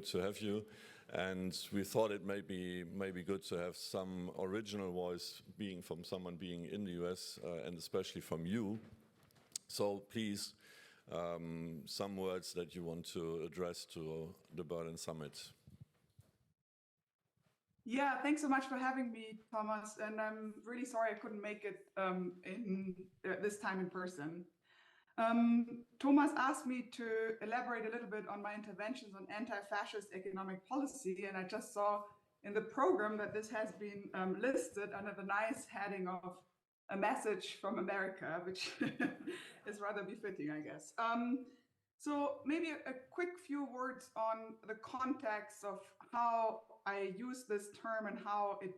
good to have you. And we thought it may be good to have some original voice from someone being in the US and especially from you. So please, some words that you want to address to the Berlin Summit. Yeah, thanks so much for having me, Thomas. And I'm really sorry I couldn't make it this time in person. Thomas asked me to elaborate a little bit on my interventions on anti-fascist economic policy, and I just saw in the program that this has been listed under the nice heading of a message from America, which is rather befitting, I guess. So maybe a quick few words on the context of how I use this term and how it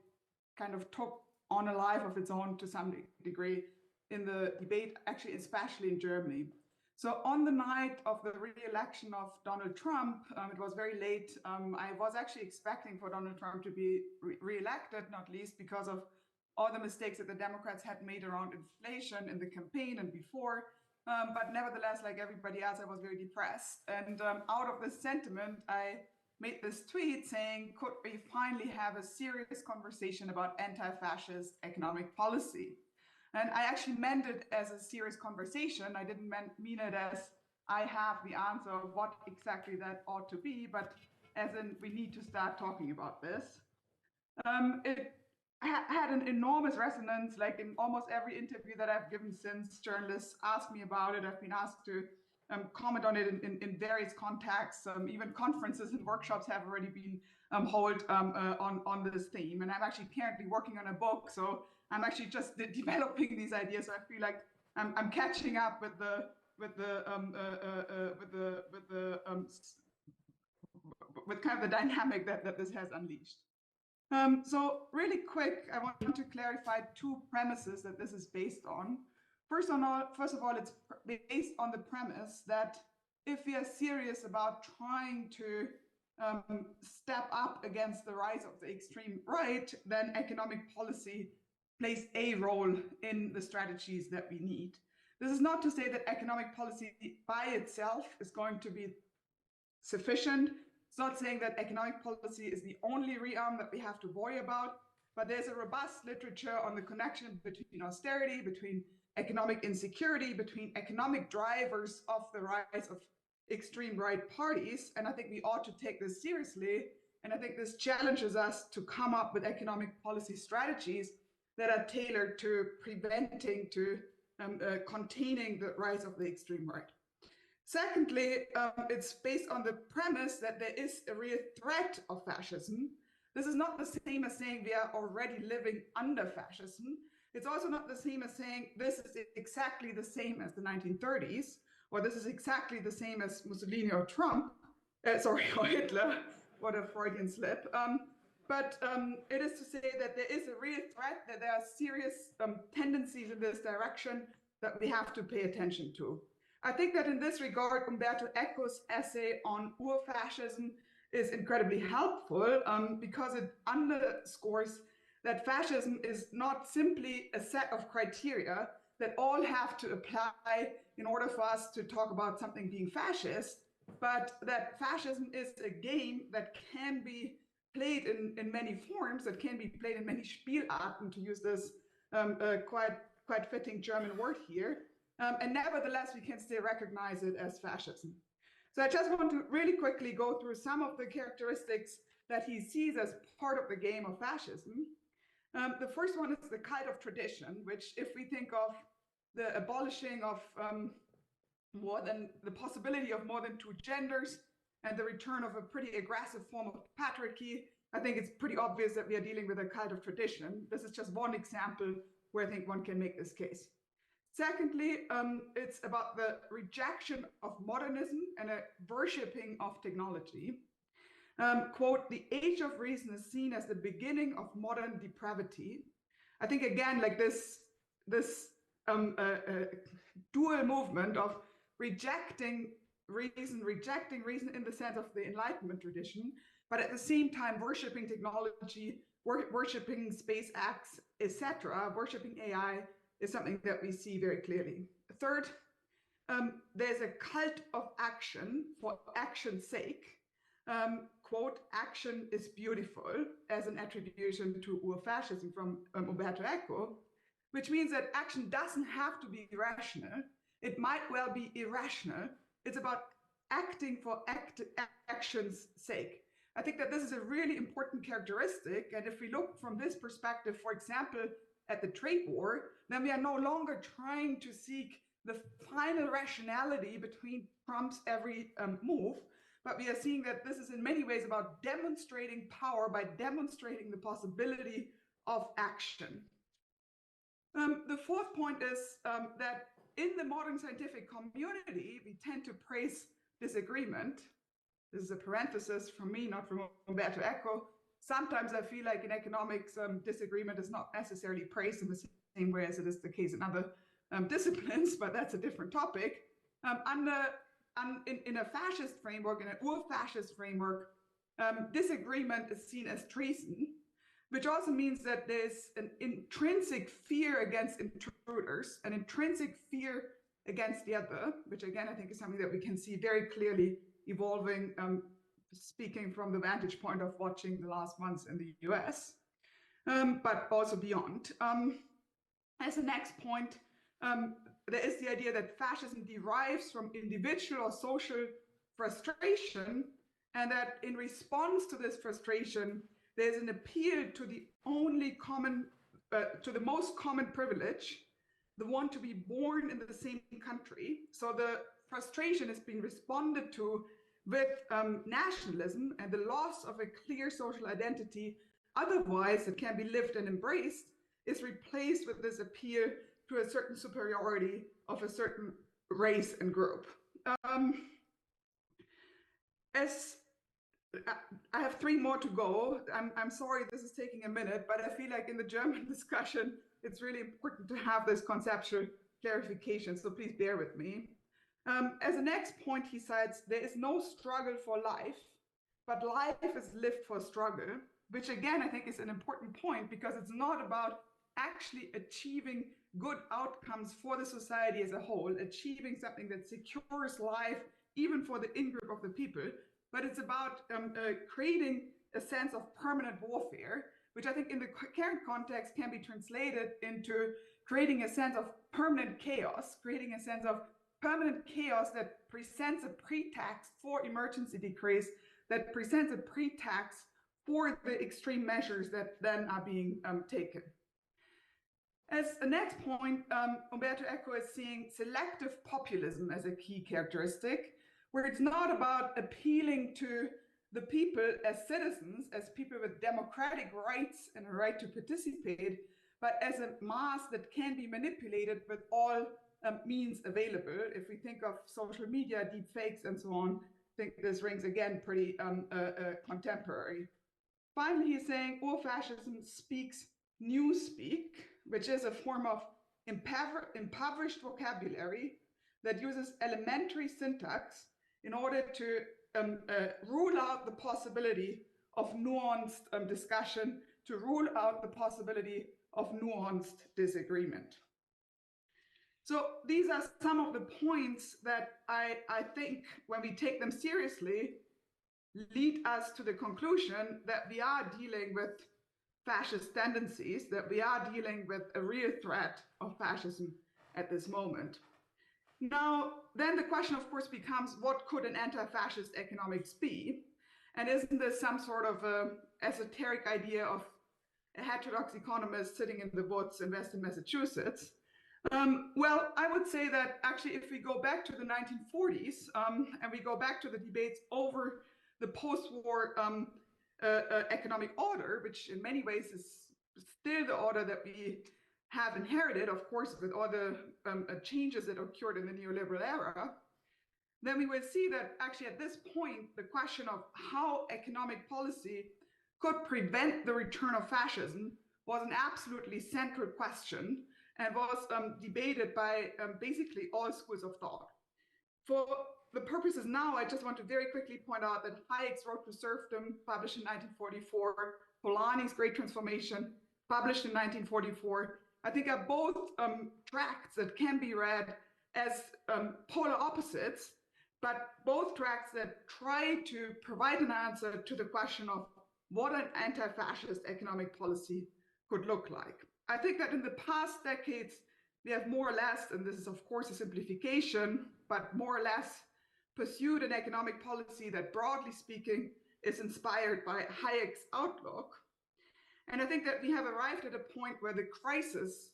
kind of took on a life of its own to some degree in the debate, actually, especially in Germany. So on the night of the re-election of Donald Trump, it was very late. I was actually expecting for Donald Trump to be re-elected, not least because of all the mistakes that the Democrats had made around inflation in the campaign and before. But nevertheless, like everybody else, I was very depressed. And out of this sentiment, I made this tweet saying, could we finally have a serious conversation about anti-fascist economic policy? And I actually meant it as a serious conversation. I didn't mean it as I have the answer of what exactly that ought to be, but as in we need to start talking about this. It had an enormous resonance, like in almost every interview that I've given since. Journalists asked me about it. I've been asked to comment on it in various contexts. Even conferences and workshops have already been held on this theme. And I'm actually currently working on a book, so I'm actually just developing these ideas. So I feel like I'm catching up with kind of the dynamic that this has unleashed. So really quick, I want to clarify two premises that this is based on. First of all, it's based on the premise that if we are serious about trying to step up against the rise of the extreme right, then economic policy plays a role in the strategies that we need. This is not to say that economic policy by itself is going to be sufficient. It's not saying that economic policy is the only realm that we have to worry about, but there's a robust literature on the connection between austerity, between economic insecurity, between economic drivers of the rise of extreme right parties. And I think we ought to take this seriously. And I think this challenges us to come up with economic policy strategies that are tailored to preventing, to containing the rise of the extreme right. Secondly, it's based on the premise that there is a real threat of fascism. This is not the same as saying we are already living under fascism. It's also not the same as saying this is exactly the same as the 1930s, or this is exactly the same as Mussolini or Trump, or Hitler, what a Freudian slip. But it is to say that there is a real threat, that there are serious tendencies in this direction that we have to pay attention to. I think that in this regard, Umberto Ecos' essay on Ur-Faschism is incredibly helpful because it underscores that fascism is not simply a set of criteria that all have to apply in order for us to talk about something being fascist, but that fascism is a game that can be played in many forms, that can be played in many Spielarten, to use this quite fitting German word here. And nevertheless, we can still recognize it as fascism. So I just want to really quickly go through some of the characteristics that he sees as part of the game of fascism. The first one is the cult of tradition, which, if we think of the abolishing of the possibility of more than two genders and the return of a pretty aggressive form of patriarchy, I think it's pretty obvious that we are dealing with a cult of tradition. This is just one example where I think one can make this case. Secondly, it's about the rejection of modernism and a worshipping of technology. Quote, the age of reason is seen as the beginning of modern depravity. I think, again, like this dual movement of rejecting reason in the sense of the Enlightenment tradition, but at the same time worshipping technology, worshipping SpaceX, etc., worshipping AI, is something that we see very clearly. Third, there's a cult of action for action's sake. quote, action is beautiful as an attribution to Ur-Faschism from Umberto Eco, which means that action doesn't have to be rational. It might well be irrational. It's about acting for action's sake. I think that this is a really important characteristic. And if we look from this perspective, for example, at the trade war, then we are no longer trying to seek the final rationality between Trump's every move, but we are seeing that this is in many ways about demonstrating power by demonstrating the possibility of action. The fourth point is that in the modern scientific community, we tend to praise disagreement. This is a parenthesis from me, not from Umberto Eco. Sometimes I feel like in economics, disagreement is not necessarily praised in the same way as it is the case in other disciplines, but that's a different topic. In a fascist framework, in an Ur-Fascist framework, disagreement is seen as treason, which also means that there's an intrinsic fear against intruders, an intrinsic fear against the other, which again, I think is something that we can see very clearly evolving, speaking from the vantage point of watching the last months in the US, but also beyond. As a next point, there is the idea that fascism derives from individual or social frustration, and that in response to this frustration, there's an appeal to the to the most common privilege, the one to be born in the same country. So the frustration is being responded to with nationalism and the loss of a clear social identity, otherwise it can be lived and embraced, is replaced with this appeal to a certain superiority of a certain race and group. I have 3 more to go. I'm sorry this is taking a minute, but I feel like in the German discussion, it's really important to have this conceptual clarification, so please bear with me. As a next point, he cites, there is no struggle for life, but life is lived for struggle, which again, I think is an important point because it's not about actually achieving good outcomes for the society as a whole, achieving something that secures life even for the in-group of the people, but it's about creating a sense of permanent warfare, which I think in the current context can be translated into creating a sense of permanent chaos, creating a sense of permanent chaos that presents a pretext for emergency decrees, that presents a pretext for the extreme measures that then are being taken. As a next point, Umberto Eco is seeing selective populism as a key characteristic, where it's not about appealing to the people as citizens, as people with democratic rights and a right to participate, but as a mass that can be manipulated with all means available. If we think of social media, deep fakes, and so on, I think this rings again pretty contemporary. Finally, he's saying Ur-Fascism speaks newspeak, which is a form of impoverished vocabulary that uses elementary syntax in order to rule out the possibility of nuanced discussion, to rule out the possibility of nuanced disagreement. So these are some of the points that I think, when we take them seriously, lead us to the conclusion that we are dealing with fascist tendencies, that we are dealing with a real threat of fascism at this moment. Now, then the question, of course, becomes, what could an anti-fascist economics be? And isn't this some sort of esoteric idea of a heterodox economist sitting in the woods in Western Massachusetts? Well, I would say that actually, if we go back to the 1940s and we go back to the debates over the post-war economic order, which in many ways is still the order that we have inherited, of course, with all the changes that occurred in the neoliberal era, then we will see that actually at this point, the question of how economic policy could prevent the return of fascism was an absolutely central question and was debated by basically all schools of thought. For the purposes now, I just want to very quickly point out that Hayek's Road to Serfdom, published in 1944, Polanyi's Great Transformation, published in 1944, I think are both tracts that can be read as polar opposites, but both tracks that try to provide an answer to the question of what an anti-fascist economic policy could look like. I think that in the past decades, we have more or less, and this is of course a simplification, but more or less pursued an economic policy that, broadly speaking, is inspired by Hayek's outlook. And I think that we have arrived at a point where the crisis,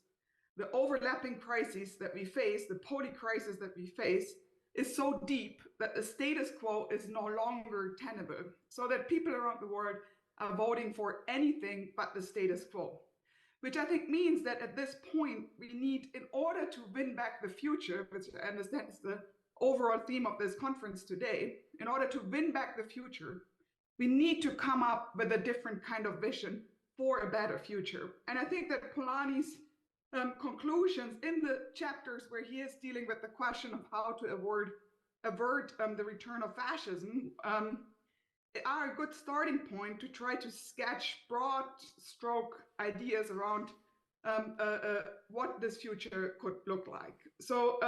the overlapping crises that we face, the poly-crisis that we face, is so deep that the status quo is no longer tenable, so that people around the world are voting for anything but the status quo. Which I think means that at this point, we need, in order to win back the future, which I understand is the overall theme of this conference today, in order to win back the future, we need to come up with a different kind of vision for a better future. And I think that Polanyi's conclusions in the chapters where he is dealing with the question of how to avert the return of fascism are a good starting point to try to sketch broad stroke ideas around what this future could look like. So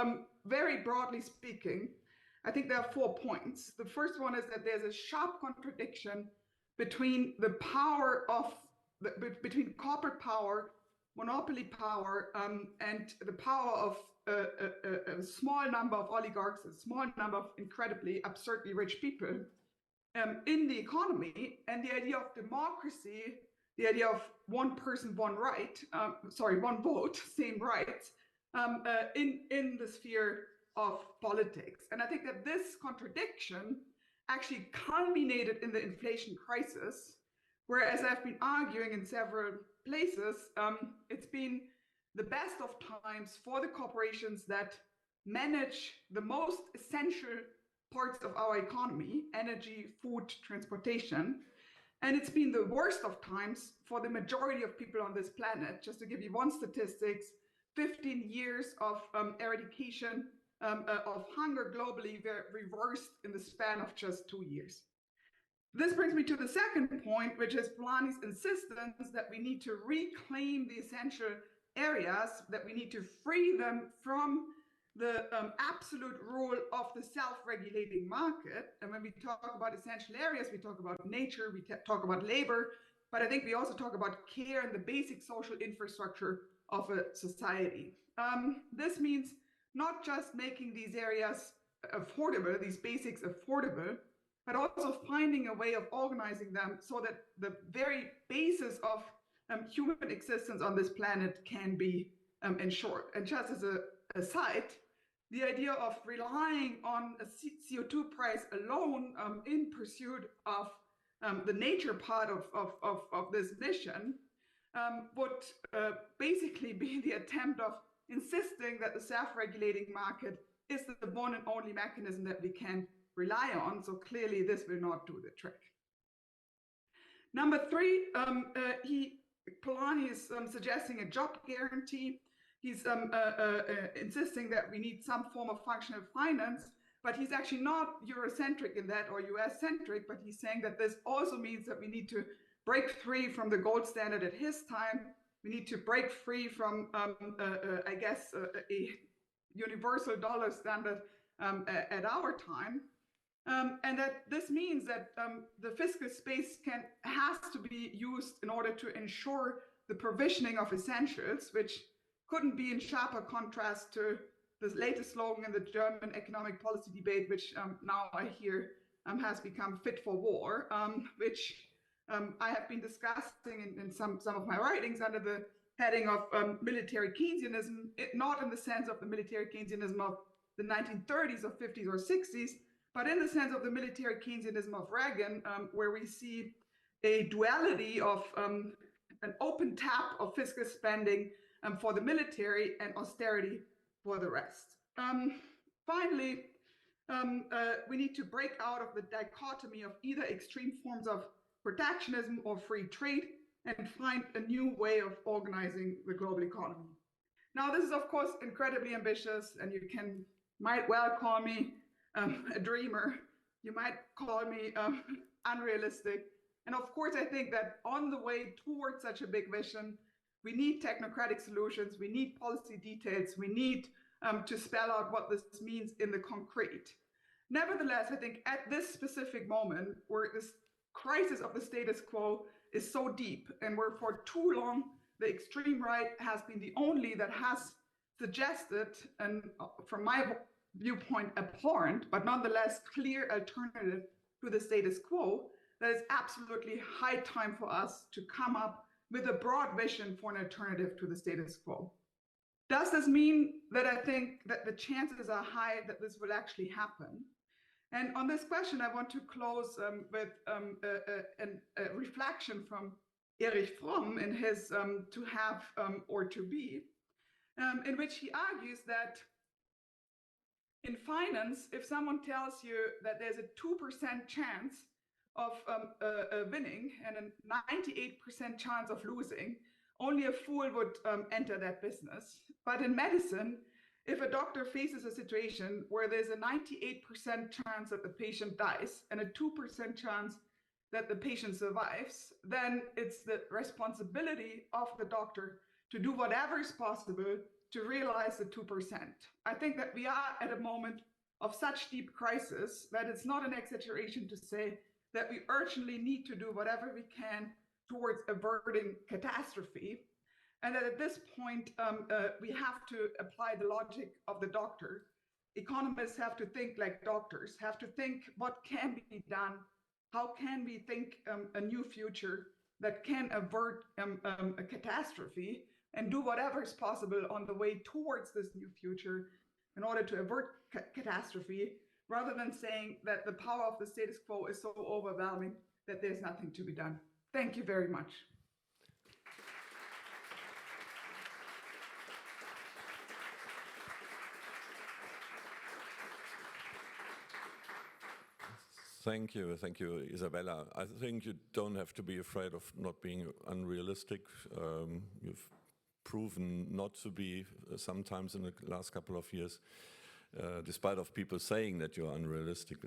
very broadly speaking, I think there are 4 points. The first one is that there's a sharp contradiction between the power of between corporate power, monopoly power, and the power of a small number of oligarchs, a small number of incredibly absurdly rich people in the economy, and the idea of democracy, the idea of one person, one right, one vote, same rights, in the sphere of politics. And I think that this contradiction actually culminated in the inflation crisis, where, as I've been arguing in several places, it's been the best of times for the corporations that manage the most essential parts of our economy, energy, food, transportation. And it's been the worst of times for the majority of people on this planet. Just to give you one statistics, 15 years of eradication of hunger globally were reversed in the span of just 2 years. This brings me to the second point, which is Polanyi's insistence that we need to reclaim the essential areas, that we need to free them from the absolute rule of the self-regulating market. And when we talk about essential areas, we talk about nature, we talk about labor, but I think we also talk about care and the basic social infrastructure of a society. This means not just making these areas affordable, these basics affordable, but also finding a way of organizing them so that the very basis of human existence on this planet can be ensured. And just as an aside, the idea of relying on a CO2 price alone in pursuit of the nature part of this mission would basically be the attempt of insisting that the self-regulating market is the one and only mechanism that we can rely on. So clearly this will not do the trick. Number 3, Polanyi is suggesting a job guarantee. He's insisting that we need some form of functional finance, but he's actually not Eurocentric in that or US-centric, but he's saying that this also means that we need to break free from the gold standard at his time. We need to break free from, I guess, a universal dollar standard at our time. And that this means that the fiscal space has to be used in order to ensure the provisioning of essentials, which couldn't be in sharper contrast to the latest slogan in the German economic policy debate, which now I hear has become fit for war, which I have been discussing in some of my writings under the heading of military Keynesianism, not in the sense of the military Keynesianism of the 1930s or 50s or 60s, but in the sense of the military Keynesianism of Reagan, where we see a duality of an open tap of fiscal spending for the military and austerity for the rest. Finally, we need to break out of the dichotomy of either extreme forms of protectionism or free trade and find a new way of organizing the global economy. Now, this is, of course, incredibly ambitious, and you might well call me a dreamer. You might call me unrealistic. And of course, I think that on the way towards such a big vision, we need technocratic solutions, we need policy details, we need to spell out what this means in the concrete. Nevertheless, I think at this specific moment where this crisis of the status quo is so deep and where for too long the extreme right has been the only that has suggested, and from my viewpoint, abhorrent, but nonetheless clear alternative to the status quo, that it's absolutely high time for us to come up with a broad vision for an alternative to the status quo. Does this mean that I think that the chances are high that this will actually happen? And on this question, I want to close with a reflection from Erich Fromm in his To Have or To Be, in which he argues that in finance, if someone tells you that there's a 2% chance of winning and a 98% chance of losing, only a fool would enter that business. But in medicine, if a doctor faces a situation where there's a 98% chance that the patient dies and a 2% chance that the patient survives, then it's the responsibility of the doctor to do whatever is possible to realize the 2%. I think that we are at a moment of such deep crisis that it's not an exaggeration to say that we urgently need to do whatever we can towards averting catastrophe. And that at this point, we have to apply the logic of the doctor. Economists have to think like doctors, have to think what can be done, how can we think a new future that can avert a catastrophe, and do whatever is possible on the way towards this new future in order to avert catastrophe, rather than saying that the power of the status quo is so overwhelming that there's nothing to be done. Thank you very much. Thank you, Isabella. I think you don't have to be afraid of not being unrealistic. You've proven not to be sometimes in the last couple of years, despite of people saying that you're unrealistic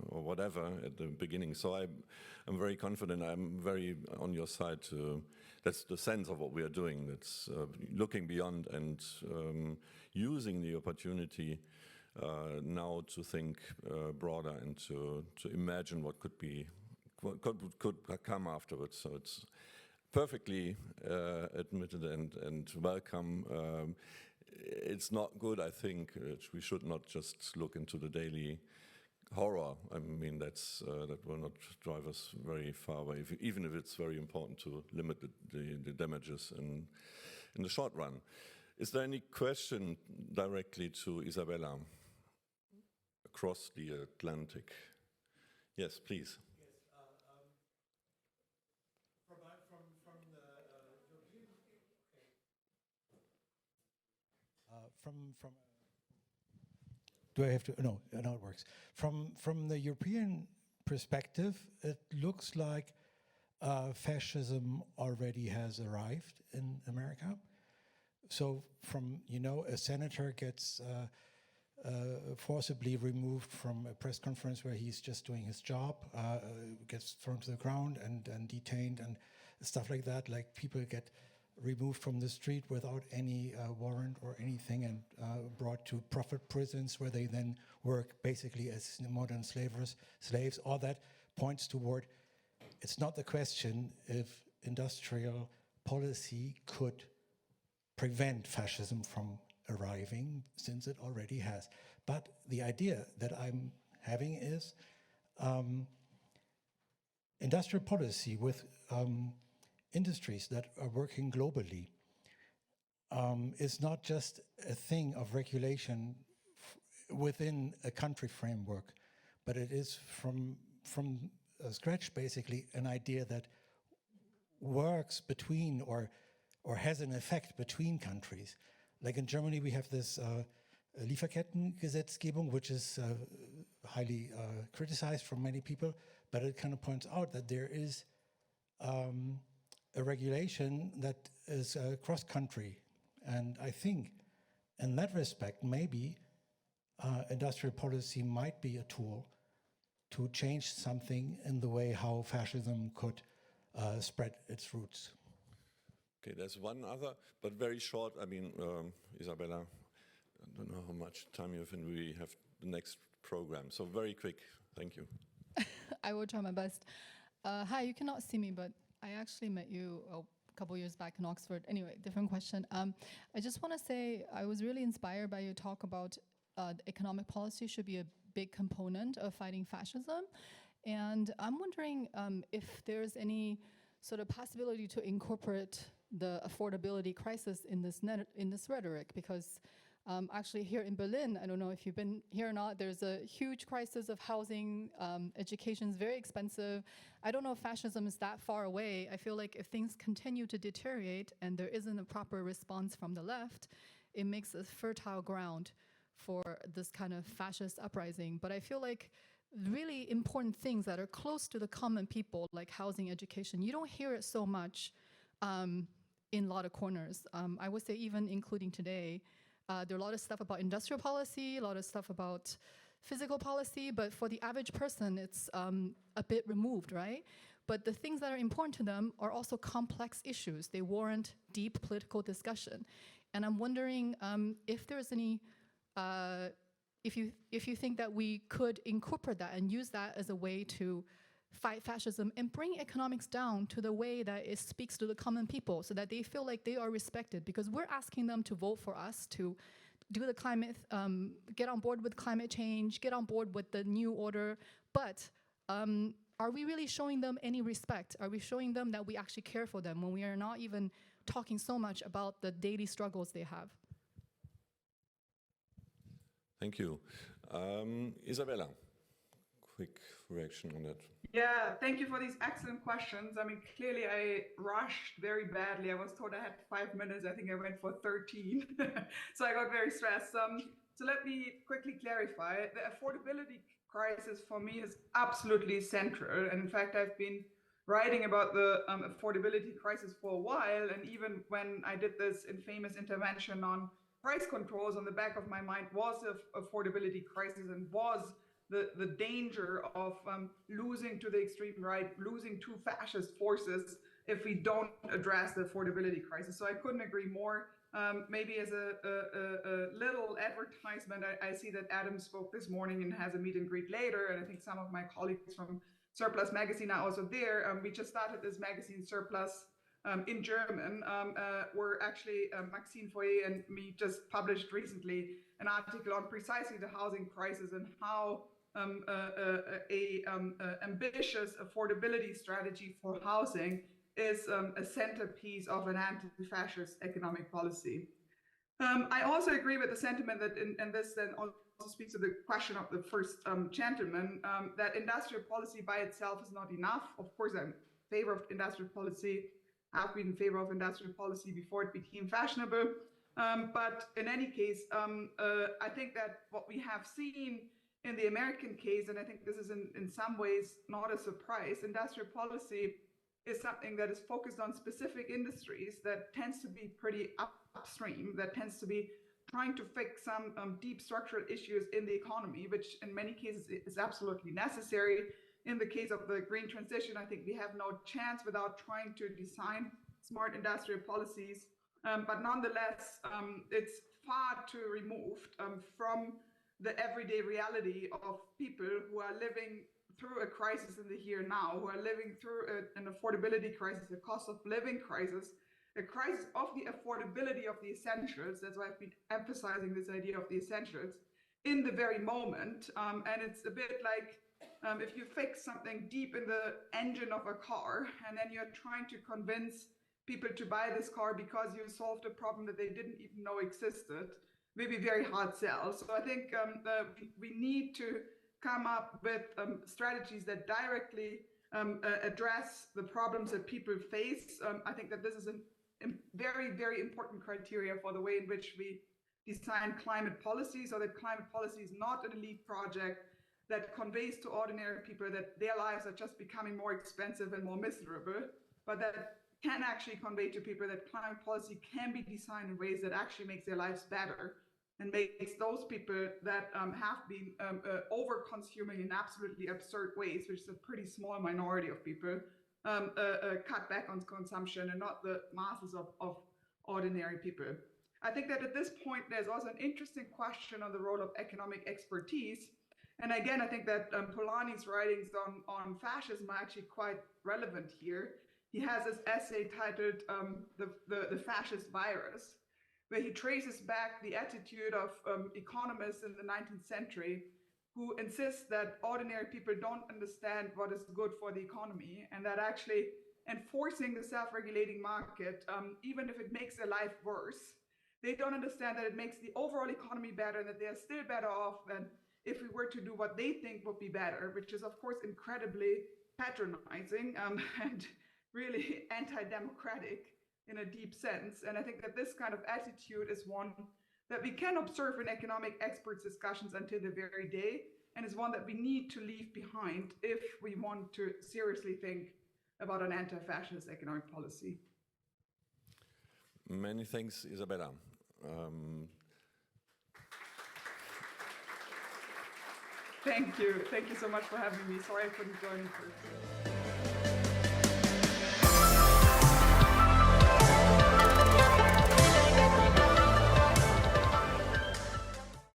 or whatever at the beginning. So I'm very confident. I'm very on your side. That's the sense of what we are doing. That's looking beyond and using the opportunity now to think broader and to imagine what could come afterwards. So it's perfectly admitted and welcome. It's not good, I think. We should not just look into the daily horror. I mean, that will not drive us very far away, even if it's very important to limit the damages in the short run. Is there any question directly to Isabella across the Atlantic? Yes, please. Do I have to? No, it works. From the European perspective, it looks like fascism already has arrived in America. So a senator gets forcibly removed from a press conference where he's just doing his job, gets thrown to the ground and detained and stuff like that. Like people get removed from the street without any warrant or anything and brought to profit prisons where they then work basically as modern slaves. All that points toward, it's not the question if industrial policy could prevent fascism from arriving, since it already has. But the idea that I'm having is industrial policy with industries that are working globally is not just a thing of regulation within a country framework, but it is from scratch basically an idea that works between or has an effect between countries. Like in Germany, we have this Lieferkettengesetzgebung, which is highly criticized from many people, but it kind of points out that there is a regulation that is cross-country. And I think in that respect, maybe industrial policy might be a tool to change something in the way how fascism could spread its roots. Okay, there's one other, but very short. I mean, Isabella, I don't know how much time you have, and we have the next program. So very quick, thank you. I will try my best. Hi, you cannot see me, but I actually met you a couple years back in Oxford. Anyway, different question. I just want to say I was really inspired by your talk about economic policy should be a big component of fighting fascism. And I'm wondering if there's any sort of possibility to incorporate the affordability crisis in this rhetoric, because actually here in Berlin, I don't know if you've been here or not, there's a huge crisis of housing, education is very expensive. I don't know if fascism is that far away. I feel like if things continue to deteriorate and there isn't a proper response from the left, it makes a fertile ground for this kind of fascist uprising. But I feel like really important things that are close to the common people, like housing, education, you don't hear it so much in a lot of corners. I would say even including today, there are a lot of stuff about industrial policy, a lot of stuff about physical policy, but for the average person, it's a bit removed, right? But the things that are important to them are also complex issues. They warrant deep political discussion. And I'm wondering if there's any, if you think that we could incorporate that and use that as a way to fight fascism and bring economics down to the way that it speaks to the common people so that they feel like they are respected, because we're asking them to vote for us to do the climate, get on board with climate change, get on board with the new order. But are we really showing them any respect? Are we showing them that we actually care for them when we are not even talking so much about the daily struggles they have? Thank you. Isabella, quick reaction on that. Yeah, thank you for these excellent questions. I mean, clearly I rushed very badly. I was told I had 5 minutes. I think I went for 13. So I got very stressed. So let me quickly clarify. The affordability crisis for me is absolutely central. And in fact, I've been writing about the affordability crisis for a while. And even when I did this infamous intervention on price controls, on the back of my mind was the affordability crisis and was the danger of losing to the extreme right, losing to fascist forces if we don't address the affordability crisis. So I couldn't agree more. Maybe as a little advertisement, I see that Adam spoke this morning and has a meet and greet later, and I think some of my colleagues from Surplus Magazine are also there. We just started this magazine, Surplus, in German, where actually Maxine Foyer and me just published recently an article on precisely the housing crisis and how ambitious affordability strategy for housing is a centerpiece of an anti-fascist economic policy. I also agree with the sentiment that, and this then also speaks to the question of the first gentleman, that industrial policy by itself is not enough. Of course, I'm in favor of industrial policy. I've been in favor of industrial policy before it became fashionable. But in any case, I think that what we have seen in the American case, and I think this is in some ways not a surprise, industrial policy is something that is focused on specific industries that tends to be pretty upstream, that tends to be trying to fix some deep structural issues in the economy, which in many cases is absolutely necessary. In the case of the green transition, I think we have no chance without trying to design smart industrial policies. But nonetheless, it's far too removed from the everyday reality of people who are living through a crisis in the here and now, who are living through an affordability crisis, a cost of living crisis, a crisis of the affordability of the essentials. That's why I've been emphasizing this idea of the essentials in the very moment. And it's a bit like if you fix something deep in the engine of a car and then you're trying to convince people to buy this car because you solved a problem that they didn't even know existed, maybe very hard sell. So I think we need to come up with strategies that directly address the problems that people face. I think that this is a very, very important criteria for the way in which we design climate policy, so that climate policy is not an elite project that conveys to ordinary people that their lives are just becoming more expensive and more miserable, but that can actually convey to people that climate policy can be designed in ways that actually makes their lives better and makes those people that have been over-consuming in absolutely absurd ways, which is a pretty small minority of people, cut back on consumption and not the masses of ordinary people. I think that at this point, there's also an interesting question on the role of economic expertise. And again, I think that Polanyi's writings on fascism are actually quite relevant here. He has this essay titled The Fascist Virus, where he traces back the attitude of economists in the 19th century who insist that ordinary people don't understand what is good for the economy, and that actually enforcing the self-regulating market, even if it makes their life worse, they don't understand that it makes the overall economy better and that they are still better off than if we were to do what they think would be better, which is of course incredibly patronizing and really anti-democratic in a deep sense. And I think that this kind of attitude is one that we can observe in economic experts' discussions until the very day, and is one that we need to leave behind if we want to seriously think about an anti-fascist economic policy. Many thanks, Isabella. Thank you. Thank you so much for having me. Sorry I couldn't join you first.